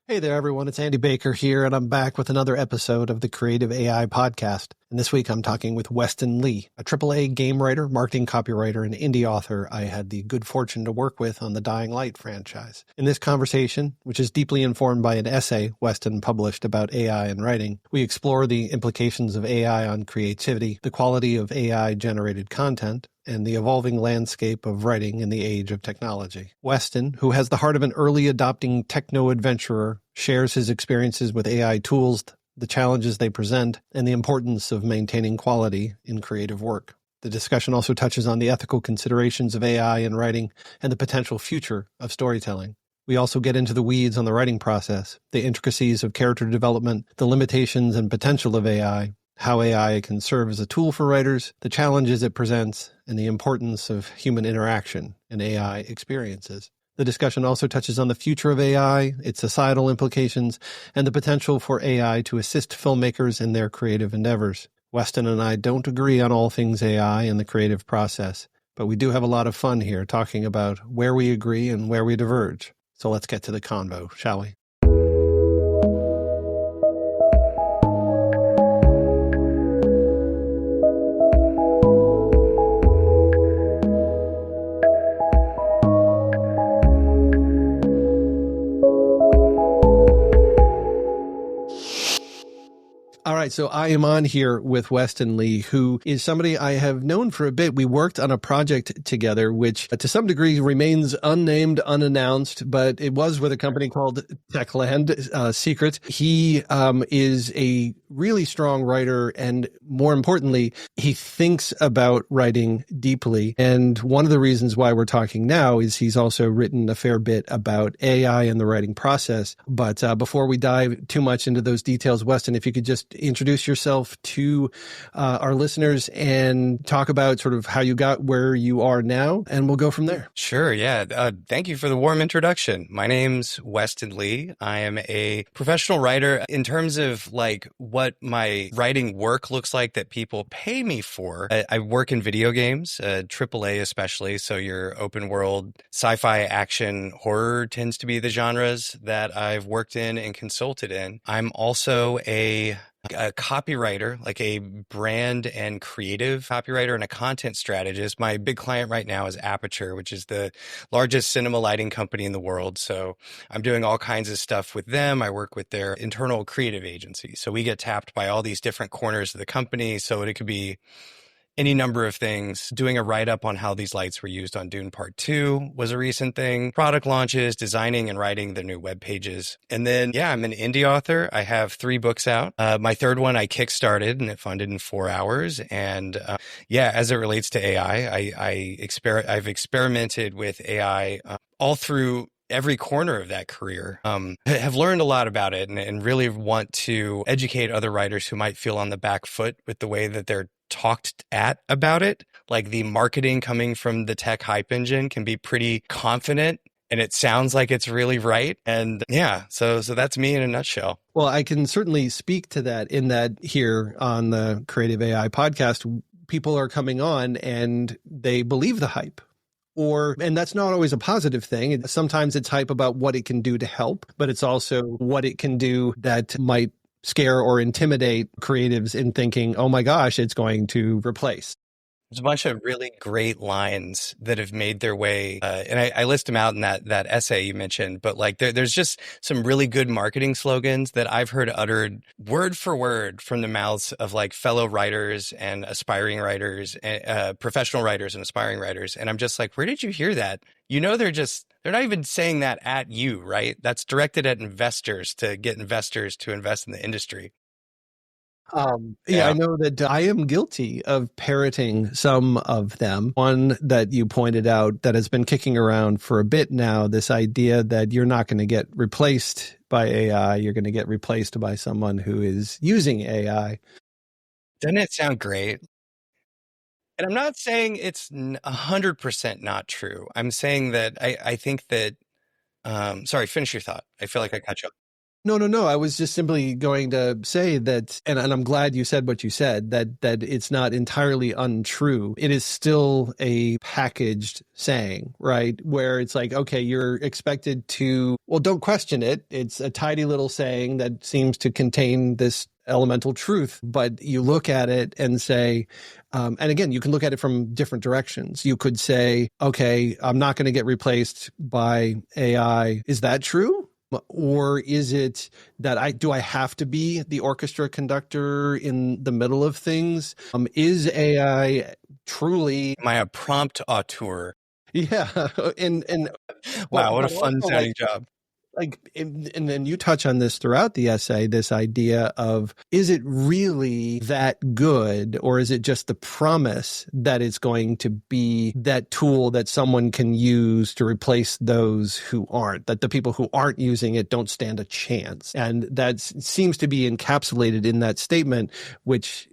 Hey there, everyone. It's Andy Baker here, and I'm back with another episode of the Creative AI Podcast. And this week I'm talking with Westin Lee, a AAA game writer, marketing copywriter, and indie author I had the good fortune to work with on the Dying Light franchise. In this conversation, which is deeply informed by an essay Weston published about AI and writing, we explore the implications of AI on creativity, the quality of AI-generated content, and the evolving landscape of writing in the age of technology. Weston, who has the heart of an early adopting techno-adventurer, shares his experiences with AI tools, the challenges they present, and the importance of maintaining quality in creative work. The discussion also touches on the ethical considerations of AI in writing and the potential future of storytelling. We also get into the weeds on the writing process, the intricacies of character development, the limitations and potential of AI, how AI can serve as a tool for writers, the challenges it presents, and the importance of human interaction in AI experiences. The discussion also touches on the future of AI, its societal implications, and the potential for AI to assist filmmakers in their creative endeavors. Weston and I don't agree on all things AI and the creative process, but we do have a lot of fun here talking about where we agree and where we diverge. So let's get to the convo, shall we? All right, so I am on here with Westin Lee, who is somebody I have known for a bit. We worked on a project together, which to some degree remains unnamed, unannounced, but it was with a company called Techland, Secret. He is a really strong writer, and more importantly, he thinks about writing deeply. And one of the reasons why we're talking now is he's also written a fair bit about AI and the writing process. But before we dive too much into those details, Weston, if you could just introduce yourself to our listeners and talk about sort of how you got where you are now, and we'll go from there. Sure, yeah. Thank you for the warm introduction. My name's Westin Lee. I am a professional writer. In terms of like what my writing work looks like that people pay me for, I work in video games, AAA especially, so your open world sci-fi, action, horror tends to be the genres that I've worked in and consulted in. I'm also a copywriter, like a brand and creative copywriter and a content strategist. My big client right now is Aperture, which is the largest cinema lighting company in the world. So I'm doing all kinds of stuff with them. I work with their internal creative agency. So we get tapped by all these different corners of the company. So it could be any number of things. Doing a write-up on how these lights were used on Dune Part 2 was a recent thing. Product launches, designing and writing the new web pages. And then, I'm an indie author. I have 3 books out. My third one I kickstarted and it funded in 4 hours. And as it relates to AI, I've experimented with AI all through every corner of that career. Have learned a lot about it and really want to educate other writers who might feel on the back foot with the way that they're talked at about it. Like the marketing coming from the tech hype engine can be pretty confident and it sounds like it's really right. And so that's me in a nutshell. Well, I can certainly speak to that in that here on the Creative AI podcast, people are coming on and they believe the hype. And that's not always a positive thing. Sometimes it's hype about what it can do to help, but it's also what it can do that might scare or intimidate creatives in thinking, oh my gosh, it's going to replace. There's a bunch of really great lines that have made their way, and I list them out in that essay you mentioned, but like there's just some really good marketing slogans that I've heard uttered word for word from the mouths of like fellow writers and aspiring writers, professional writers and aspiring writers. And I'm just like, where did you hear that? You know, they're not even saying that at you, right? That's directed at investors to get investors to invest in the industry. I know that I am guilty of parroting some of them. One that you pointed out that has been kicking around for a bit now, this idea that you're not going to get replaced by AI, you're going to get replaced by someone who is using AI. Doesn't it sound great? And I'm not saying it's 100% not true. I'm saying that I think that, sorry, finish your thought. I feel like I cut you off. No. I was just simply going to say that, and I'm glad you said what you said, that it's not entirely untrue. It is still a packaged saying, right? Where it's like, okay, you're expected to, well, don't question it. It's a tidy little saying that seems to contain this elemental truth, but you look at it and say, and again, you can look at it from different directions. You could say, okay, I'm not going to get replaced by AI. Is that true? Or is it that I have to be the orchestra conductor in the middle of things? Is AI truly... Am I a prompt auteur? Yeah. And Wow, what a but fun also, sounding job. And then you touch on this throughout the essay, this idea of, is it really that good, or is it just the promise that it's going to be that tool that someone can use to replace those who aren't, that the people who aren't using it don't stand a chance? And that seems to be encapsulated in that statement, which,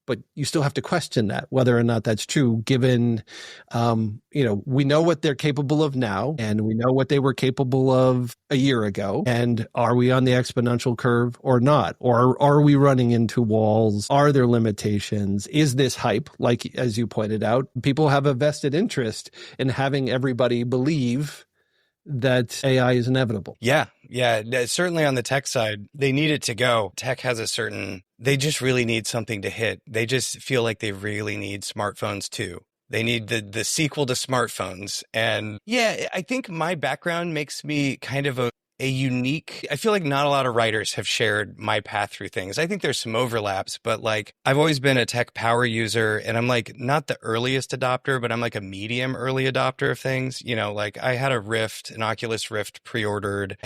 but you still have to question that, whether or not that's true, given, we know what they're capable of now, and we know what they were capable of a year ago. And are we on the exponential curve or not? Or are we running into walls? Are there limitations? Is this hype? Like, as you pointed out, people have a vested interest in having everybody believe that AI is inevitable. Yeah. Certainly on the tech side, they need it to go. Tech has they just really need something to hit. They just feel like they really need smartphones too. They need the sequel to smartphones. And yeah, I think my background makes me kind of a unique, I feel like not a lot of writers have shared my path through things. I think there's some overlaps, but like I've always been a tech power user, and I'm like not the earliest adopter, but I'm like a medium early adopter of things. Like I had an Oculus Rift pre-ordered,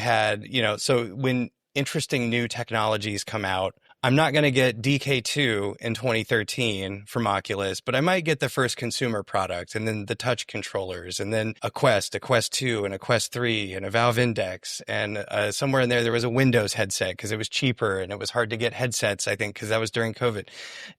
so when interesting new technologies come out, I'm not going to get DK2 in 2013 from Oculus, but I might get the first consumer product, and then the touch controllers, and then a Quest 2, and a Quest 3, and a Valve Index. And somewhere in there was a Windows headset because it was cheaper, and it was hard to get headsets, I think, because that was during COVID.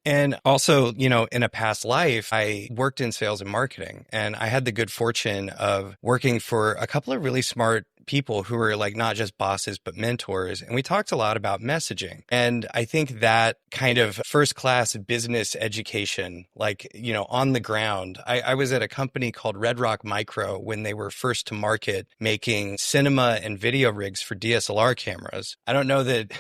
And also, in a past life, I worked in sales and marketing, and I had the good fortune of working for a couple of really smart people who were like not just bosses, but mentors. And we talked a lot about messaging. And I think that kind of first class business education, like, on the ground, I was at a company called Red Rock Micro when they were first to market making cinema and video rigs for DSLR cameras. I don't know that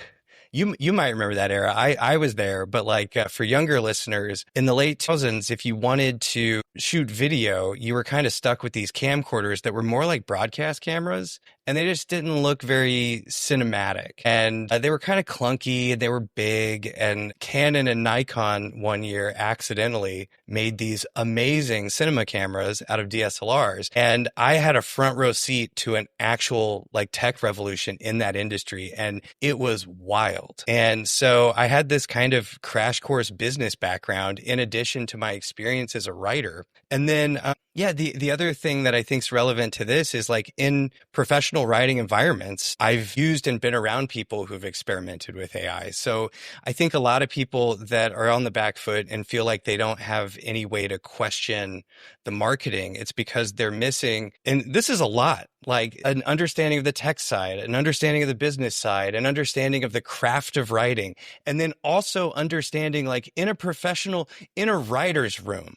you might remember that era. I was there, but like for younger listeners, in the late 2000s, if you wanted to shoot video, you were kind of stuck with these camcorders that were more like broadcast cameras, and they just didn't look very cinematic. And they were kind of clunky, they were big, and Canon and Nikon one year accidentally made these amazing cinema cameras out of DSLRs. And I had a front row seat to an actual like tech revolution in that industry, and it was wild. And so I had this kind of crash course business background in addition to my experience as a writer. And then, the other thing that I think is relevant to this is like in professional writing environments, I've used and been around people who've experimented with AI. So I think a lot of people that are on the back foot and feel like they don't have any way to question the marketing, it's because they're missing, and this is a lot, like an understanding of the tech side, an understanding of the business side, an understanding of the craft of writing, and then also understanding like in a writer's room,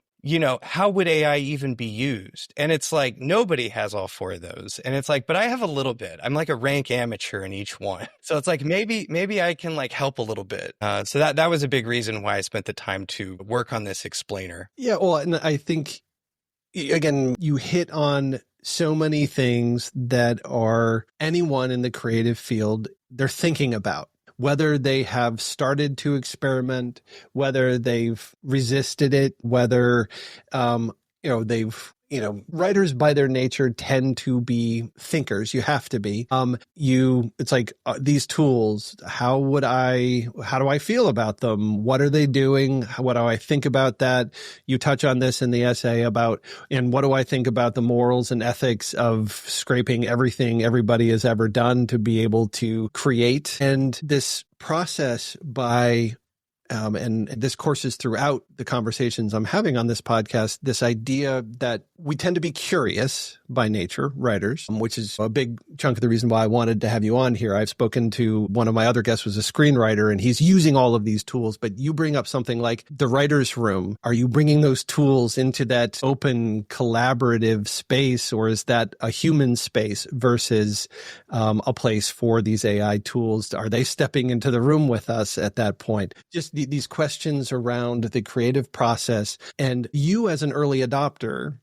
how would AI even be used? And it's like, nobody has all four of those. And it's like, but I have a little bit. I'm like a rank amateur in each one. So it's like, maybe I can like help a little bit. So that was a big reason why I spent the time to work on this explainer. Yeah. Well, and I think, again, you hit on so many things that are anyone in the creative field, they're thinking about. Whether they have started to experiment, whether they've resisted it, whether, they've, writers by their nature tend to be thinkers. You have to be. It's like these tools, how do I feel about them? What are they doing? What do I think about that? You touch on this in the essay and what do I think about the morals and ethics of scraping everything everybody has ever done to be able to create? And this process and this courses throughout the conversations I'm having on this podcast, this idea that we tend to be curious by nature, writers, which is a big chunk of the reason why I wanted to have you on here. I've spoken to one of my other guests was a screenwriter, and he's using all of these tools, but you bring up something like the writer's room. Are you bringing those tools into that open collaborative space, or is that a human space versus a place for these AI tools? Are they stepping into the room with us at that point? Just these questions around the creative process. And you as an early adopter,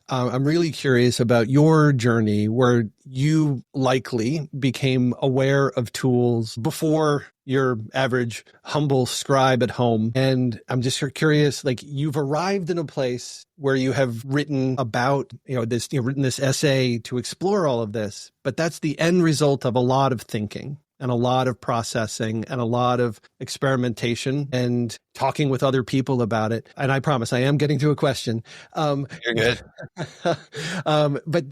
I'm really curious about your journey where you likely became aware of tools before your average humble scribe at home. And I'm just curious, like you've arrived in a place where you have written about, written this essay to explore all of this, but that's the end result of a lot of thinking and a lot of processing and a lot of experimentation and talking with other people about it. And I promise I am getting to a question. You're good. But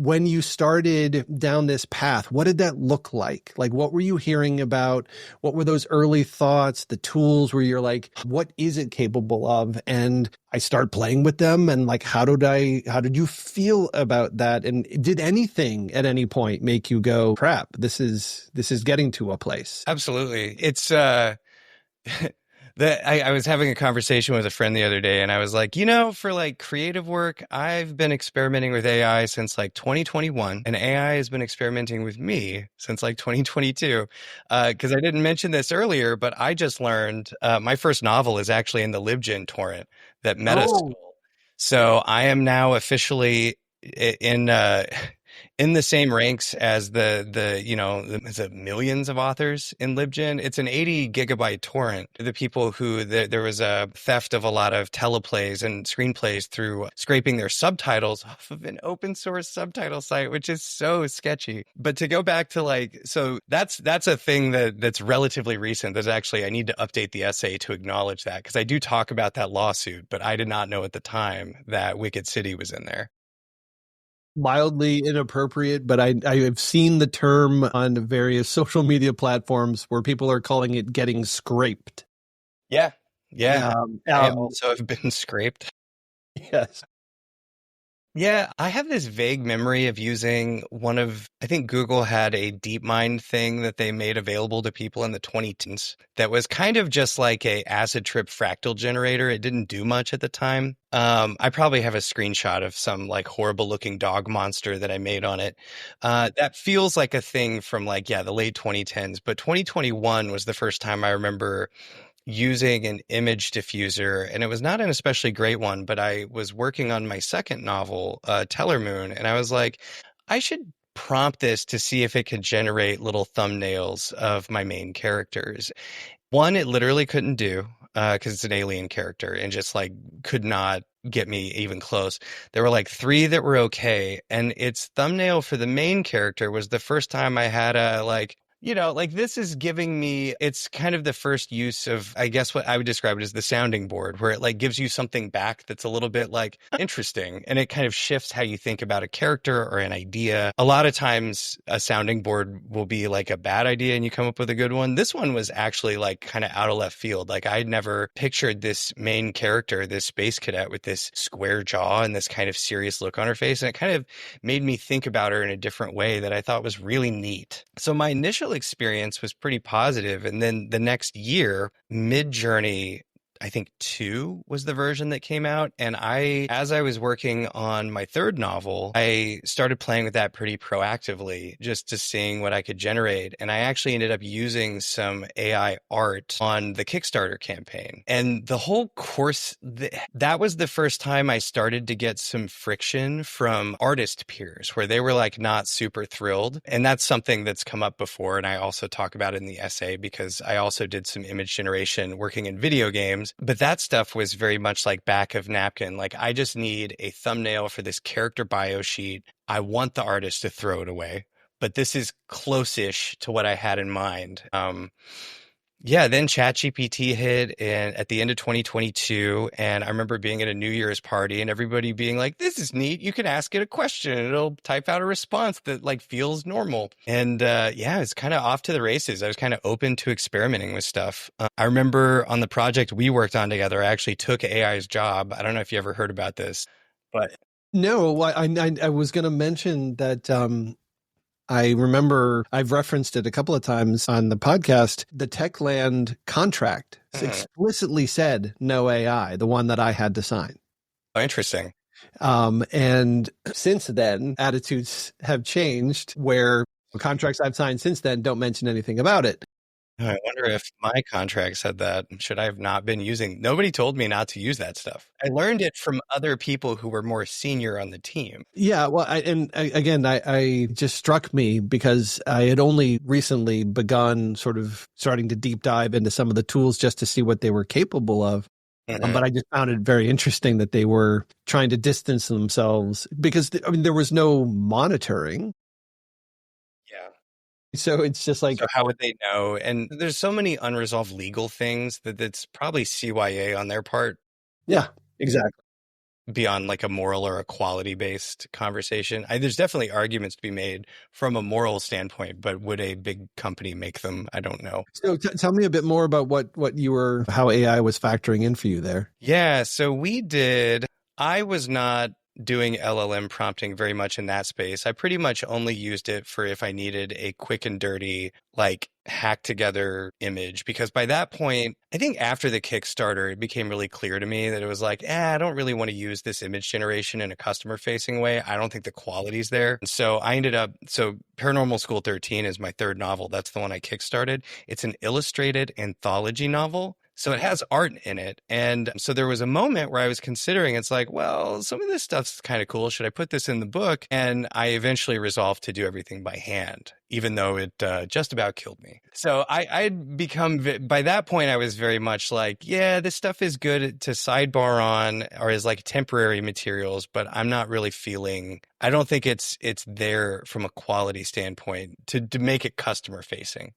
when you started down this path, what did that look like? Like, what were you hearing about? What were those early thoughts, the tools where you're like, what is it capable of? And I start playing with them. And like, how did you feel about that? And did anything at any point make you go, crap, this is getting to a place? Absolutely. It's, I was having a conversation with a friend the other day, and I was like, for like creative work, I've been experimenting with AI since like 2021, and AI has been experimenting with me since like 2022. Because I didn't mention this earlier, but I just learned my first novel is actually in the LibGen torrent that Meta stole. So I am now officially in the same ranks as the millions of authors in LibGen. It's an 80 gigabyte torrent. The people who there was a theft of a lot of teleplays and screenplays through scraping their subtitles off of an open source subtitle site, which is so sketchy. But to go back to so that's a thing that's relatively recent. There's actually, I need to update the essay to acknowledge that, because I do talk about that lawsuit, but I did not know at the time that Wicked City was in there. Mildly inappropriate, but I have seen the term on various social media platforms where people are calling it getting scraped. Yeah. I also have been scraped. Yes. Yeah, I have this vague memory of using I think Google had a DeepMind thing that they made available to people in the 2010s that was kind of just like a acid trip fractal generator. It didn't do much at the time. I probably have a screenshot of some like horrible looking dog monster that I made on it. That feels like a thing from the late 2010s, but 2021 was the first time I remember using an image diffuser, and it was not an especially great one, but I was working on my second novel, Tellermoon, and I was like, I should prompt this to see if it could generate little thumbnails of my main characters. One, it literally couldn't do, because it's an alien character and just could not get me even close. There were 3 that were okay, and its thumbnail for the main character was the first time I had this is giving me, it's kind of the first use of, I guess what I would describe it as the sounding board, where it gives you something back that's a little bit interesting, and it kind of shifts how you think about a character or an idea. A lot of times a sounding board will be a bad idea and you come up with a good one. This one was actually kind of out of left field. I'd never pictured this main character, this space cadet with this square jaw and this kind of serious look on her face. And it kind of made me think about her in a different way that I thought was really neat. So my initial experience was pretty positive. And then the next year, Midjourney, I think 2 was the version that came out. And as I was working on my third novel, I started playing with that pretty proactively, just to seeing what I could generate. And I actually ended up using some AI art on the Kickstarter campaign. And the whole course, that was the first time I started to get some friction from artist peers, where they were not super thrilled. And that's something that's come up before. And I also talk about it in the essay, because I also did some image generation working in video games. But that stuff was very much back of napkin. I just need a thumbnail for this character bio sheet. I want the artist to throw it away, but this is close-ish to what I had in mind. Then ChatGPT hit at the end of 2022, and I remember being at a New Year's party and everybody being like, this is neat. You can ask it a question and it'll type out a response that feels normal. And it's kind of off to the races. I was kind of open to experimenting with stuff. I remember on the project we worked on together, I actually took AI's job. I don't know if you ever heard about this, But No, I was going to mention that I remember I've referenced it a couple of times on the podcast. The Techland contract explicitly said no AI, the one that I had to sign. oh, interesting. And since then, attitudes have changed where contracts I've signed since then don't mention anything about it. I wonder if my contract said that. Should I have not been using? Nobody told me not to use that stuff. I learned it from other people who were more senior on the team. Yeah, well, I just struck me because I had only recently begun sort of starting to deep dive into some of the tools just to see what they were capable of. But I just found it very interesting that they were trying to distance themselves because, I mean, there was no monitoring. Yeah. So it's just like, So how would they know? And there's so many unresolved legal things that it's probably CYA on their part yeah, exactly. beyond like a moral or a quality based conversation. There's definitely arguments to be made from a moral standpoint, but would a big company make them? I don't know. So tell me a bit more about how AI was factoring in for you there. Yeah. So I was not doing LLM prompting very much in that space. I pretty much only used it for if I needed a quick and dirty, like hack together image. Because by that point, I think after the Kickstarter, it became really clear to me that it was like, I don't really want to use this image generation in a customer facing way. I don't think the quality's there. And so Paranormal School 13 is my third novel. That's the one I kickstarted. It's an illustrated anthology novel. So it has art in it. And so there was a moment where I was considering, it's like, well, some of this stuff's kind of cool. Should I put this in the book? And I eventually resolved to do everything by hand, even though it just about killed me. So I'd become, by that point, I was very much like, yeah, this stuff is good to sidebar on or as like temporary materials, but I'm not really I don't think it's there from a quality standpoint to make it customer facing.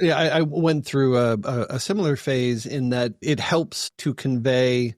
Yeah, I went through a similar phase in that it helps to convey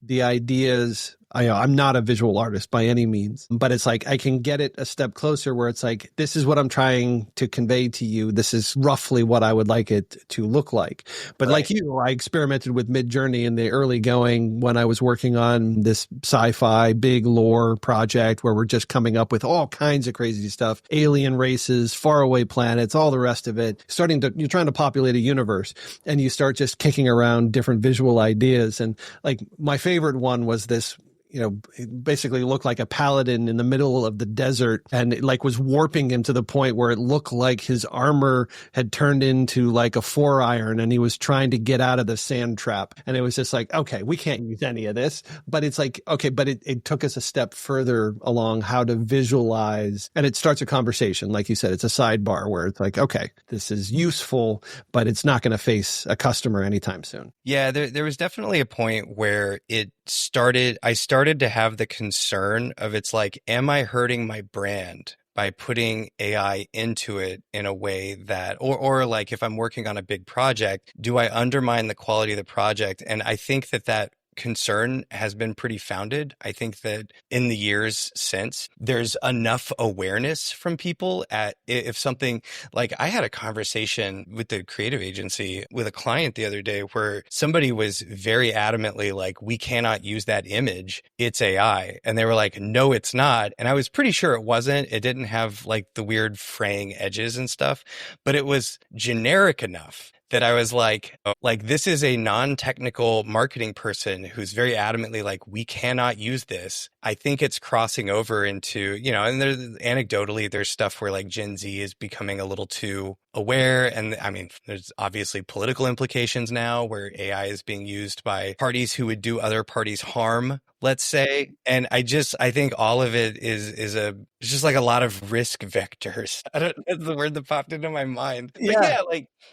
the ideas. I'm not a visual artist by any means, but it's like I can get it a step closer where it's like, this is what I'm trying to convey to you. This is roughly what I would like it to look like. But like you, I experimented with Midjourney in the early going when I was working on this sci-fi big lore project where we're just coming up with all kinds of crazy stuff, alien races, faraway planets, all the rest of it. You're trying to populate a universe and you start just kicking around different visual ideas. And like my favorite one was this, it basically looked like a paladin in the middle of the desert and it like was warping him to the point where it looked like his armor had turned into like a 4-iron and he was trying to get out of the sand trap. And it was just like, okay, we can't use any of this, but it's like, okay, but it took us a step further along how to visualize. And it starts a conversation. Like you said, it's a sidebar where it's like, okay, this is useful, but it's not going to face a customer anytime soon. Yeah, there was definitely a point where I started to have the concern of it's like, am I hurting my brand by putting AI into it in a way that, or like if I'm working on a big project, do I undermine the quality of the project? And I think that concern has been pretty founded. I think that in the years since, there's enough awareness from people if something like I had a conversation with the creative agency with a client the other day where somebody was very adamantly like, we cannot use that image. It's AI. And they were like, no, it's not. And I was pretty sure it wasn't. It didn't have like the weird fraying edges and stuff, but it was generic enough that I was like, this is a non-technical marketing person who's very adamantly like, we cannot use this. I think it's crossing over into, and anecdotally, there's stuff where like Gen Z is becoming a little too aware. And I mean, there's obviously political implications now where AI is being used by parties who would do other parties harm, let's say. And I think all of it is it's just like a lot of risk vectors. I don't know, that's the word that popped into my mind. But yeah,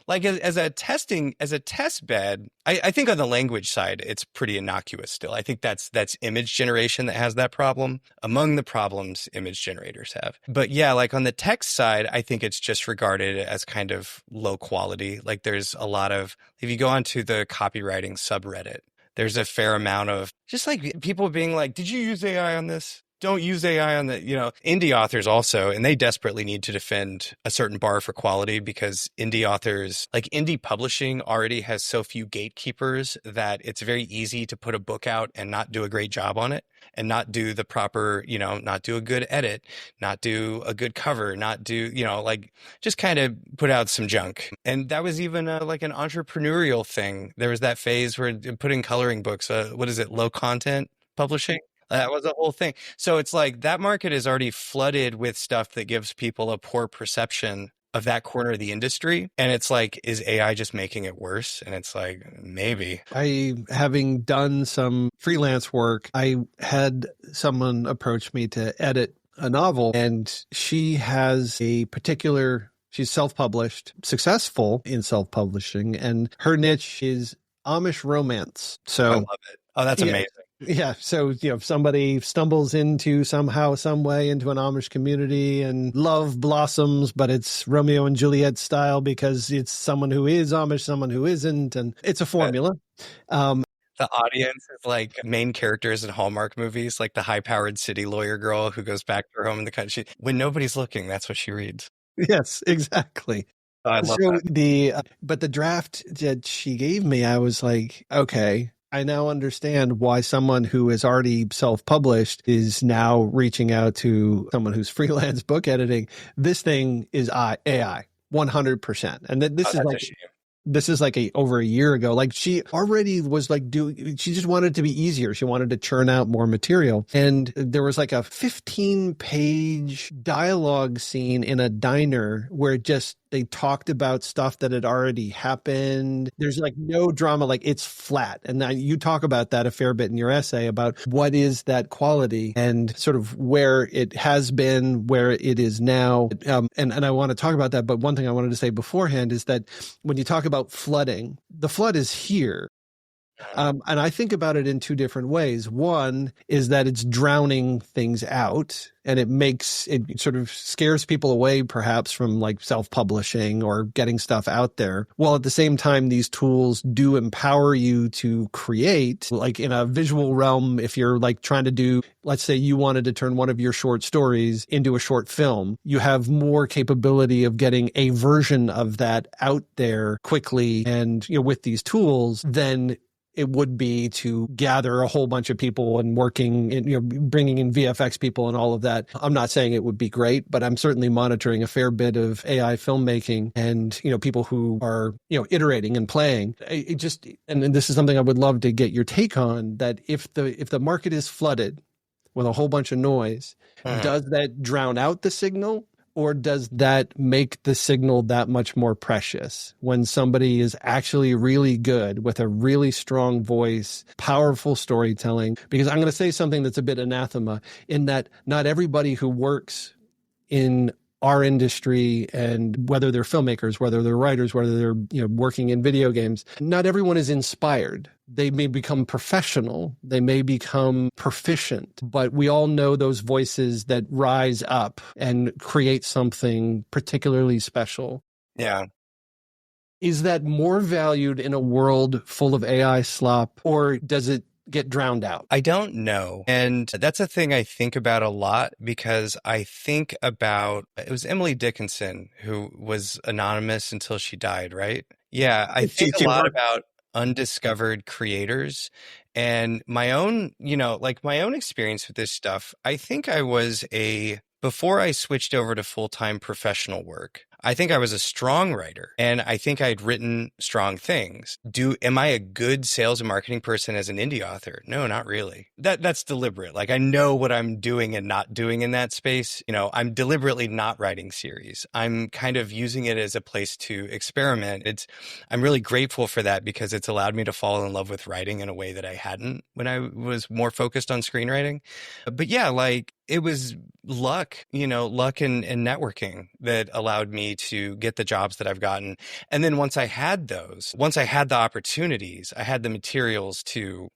like as a test bed, I think on the language side, it's pretty innocuous still. I think that's image generation that has that problem among the problems image generators have. But yeah, like on the text side, I think it's just regarded as kind of low quality. Like there's a lot of, if you go onto the copywriting subreddit, there's a fair amount of just like people being like, did you use AI on this? don't use AI on the, indie authors also, and they desperately need to defend a certain bar for quality because indie authors, like indie publishing already has so few gatekeepers that it's very easy to put a book out and not do a great job on it and not do the proper, not do a good edit, not do a good cover, not do, like just kind of put out some junk. And that was even like an entrepreneurial thing. There was that phase where putting coloring books, what is it, low content publishing? That was a whole thing. So it's like that market is already flooded with stuff that gives people a poor perception of that corner of the industry. And it's like, is AI just making it worse? And it's like, maybe. Having done some freelance work, I had someone approach me to edit a novel, and she's self-published, successful in self-publishing, and her niche is Amish romance. So I love it. Oh, that's amazing. Yeah. So, if somebody stumbles somehow, some way into an Amish community and love blossoms, but it's Romeo and Juliet style because it's someone who is Amish, someone who isn't, and it's a formula. The audience is like main characters in Hallmark movies, like the high-powered city lawyer girl who goes back to her home in the country. When nobody's looking, that's what she reads. Yes, exactly. Oh, I love that. But the draft that she gave me, I was like, okay, I now understand why someone who is already self-published is now reaching out to someone who's freelance book editing. This thing is AI, 100%. And this is like over a year ago. Like she already was like she just wanted it to be easier. She wanted to churn out more material. And there was like a 15-page dialogue scene in a diner where they talked about stuff that had already happened. There's like no drama, like it's flat. And you talk about that a fair bit in your essay about what is that quality and sort of where it has been, where it is now. And I want to talk about that. But one thing I wanted to say beforehand is that when you talk about flooding, the flood is here. And I think about it in two different ways. One is that it's drowning things out, and it sort of scares people away perhaps from like self-publishing or getting stuff out there. While at the same time, these tools do empower you to create, like in a visual realm. If you're like trying to do, let's say you wanted to turn one of your short stories into a short film, you have more capability of getting a version of that out there quickly. And, with these tools, then it would be to gather a whole bunch of people and working in, bringing in VFX people and all of that. I'm not saying it would be great, but I'm certainly monitoring a fair bit of AI filmmaking and, people who are, iterating and playing. And this is something I would love to get your take on, that if the market is flooded with a whole bunch of noise, does that drown out the signal? Or does that make the signal that much more precious when somebody is actually really good with a really strong voice, powerful storytelling? Because I'm going to say something that's a bit anathema in that not everybody who works in our industry, and whether they're filmmakers, whether they're writers, whether they're working in video games, not everyone is inspired. They may become professional, they may become proficient, but we all know those voices that rise up and create something particularly special. Yeah. Is that more valued in a world full of AI slop, or does it get drowned out? I don't know. And that's a thing I think about a lot, because I think about, it was Emily Dickinson who was anonymous until she died, right? Yeah. I think a lot about undiscovered creators and my own, my own experience with this stuff. I think before I switched over to full-time professional work, I think I was a strong writer, and I think I'd written strong things. Am I a good sales and marketing person as an indie author? No, not really. That's deliberate. Like, I know what I'm doing and not doing in that space. I'm deliberately not writing series. I'm kind of using it as a place to experiment. I'm really grateful for that, because it's allowed me to fall in love with writing in a way that I hadn't when I was more focused on screenwriting. But yeah, like, it was luck and networking that allowed me to get the jobs that I've gotten. And then once I had the opportunities, I had the materials to,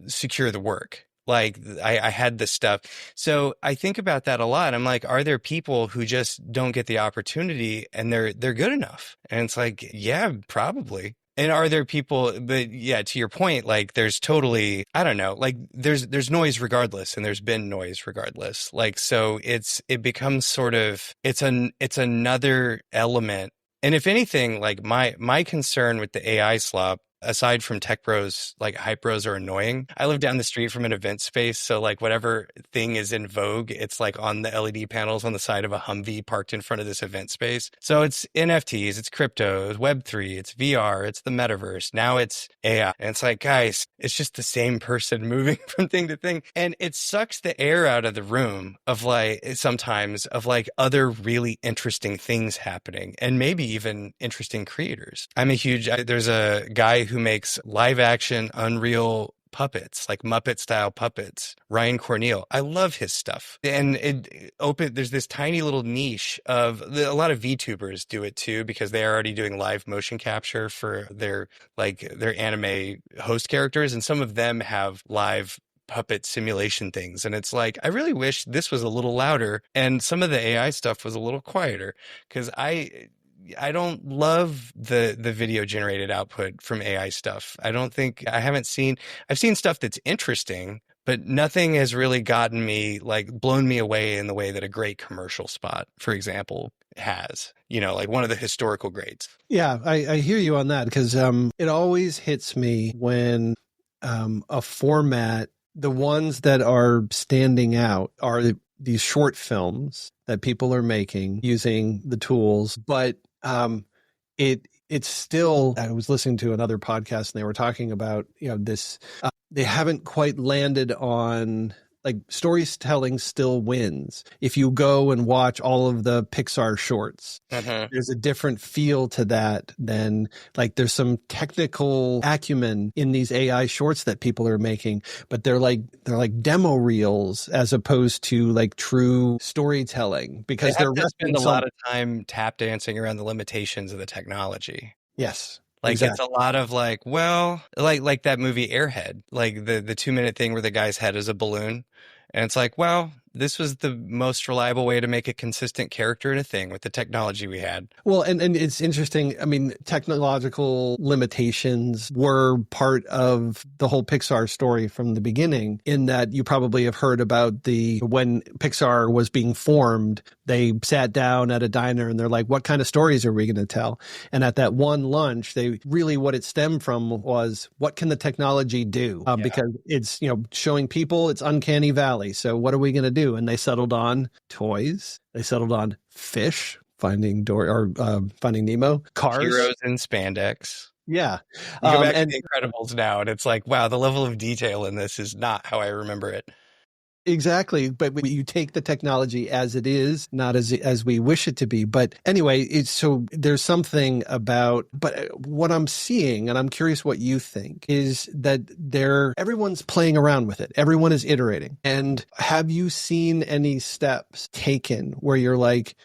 secure the work. Like, I had the stuff. So I think about that a lot. I'm like, are there people who just don't get the opportunity and they're good enough? And it's like, yeah, probably. And are there people, but yeah, to your point, like there's totally, I don't know, like there's noise regardless, and there's been noise regardless. Like, so it becomes sort of, it's another element. And if anything, like my concern with the AI slop, aside from tech bros, like hype bros are annoying. I live down the street from an event space. So like whatever thing is in vogue, it's like on the LED panels on the side of a Humvee parked in front of this event space. So it's NFTs, it's crypto, it's Web3, it's VR, it's the metaverse. Now it's AI. And it's like, guys, it's just the same person moving from thing to thing. And it sucks the air out of the room of like, sometimes of like other really interesting things happening, and maybe even interesting creators. There's a guy who makes live action Unreal puppets, like Muppet style puppets, Ryan Corneal. I love his stuff. And there's this tiny little niche a lot of VTubers do it too, because they're already doing live motion capture for their anime host characters. And some of them have live puppet simulation things. And it's like, I really wish this was a little louder and some of the AI stuff was a little quieter, because I don't love the video generated output from AI stuff. I've seen stuff that's interesting, but nothing has really blown me away in the way that a great commercial spot, for example, has, like one of the historical greats. Yeah, I hear you on that, because it always hits me when a format, the ones that are standing out are these short films that people are making using the tools, but it's still, I was listening to another podcast and they were talking about, this, they haven't quite landed on, like, storytelling still wins. If you go and watch all of the Pixar shorts, there's a different feel to that than, like, there's some technical acumen in these AI shorts that people are making, but they're like demo reels as opposed to like true storytelling, because they have to spend a lot of time tap dancing around the limitations of the technology. Yes. Like, exactly. It's a lot of like, well, like that movie Airhead, like the 2-minute thing where the guy's head is a balloon. And it's like, well, this was the most reliable way to make a consistent character in a thing with the technology we had. Well, and it's interesting. I mean, technological limitations were part of the whole Pixar story from the beginning, in that you probably have heard about when Pixar was being formed, they sat down at a diner and they're like, what kind of stories are we going to tell? And at that one lunch, what it stemmed from was, what can the technology do? Because it's, showing people it's uncanny valley. So what are we going to do? And they settled on toys. They settled on fish, Finding Nemo, cars, heroes in spandex. Yeah. You go back to The Incredibles now, and it's like, wow, the level of detail in this is not how I remember it. Exactly. But you take the technology as it is, not as we wish it to be. But anyway, so there's something about, but what I'm seeing, and I'm curious what you think, is that everyone's playing around with it. Everyone is iterating. And have you seen any steps taken where you're like,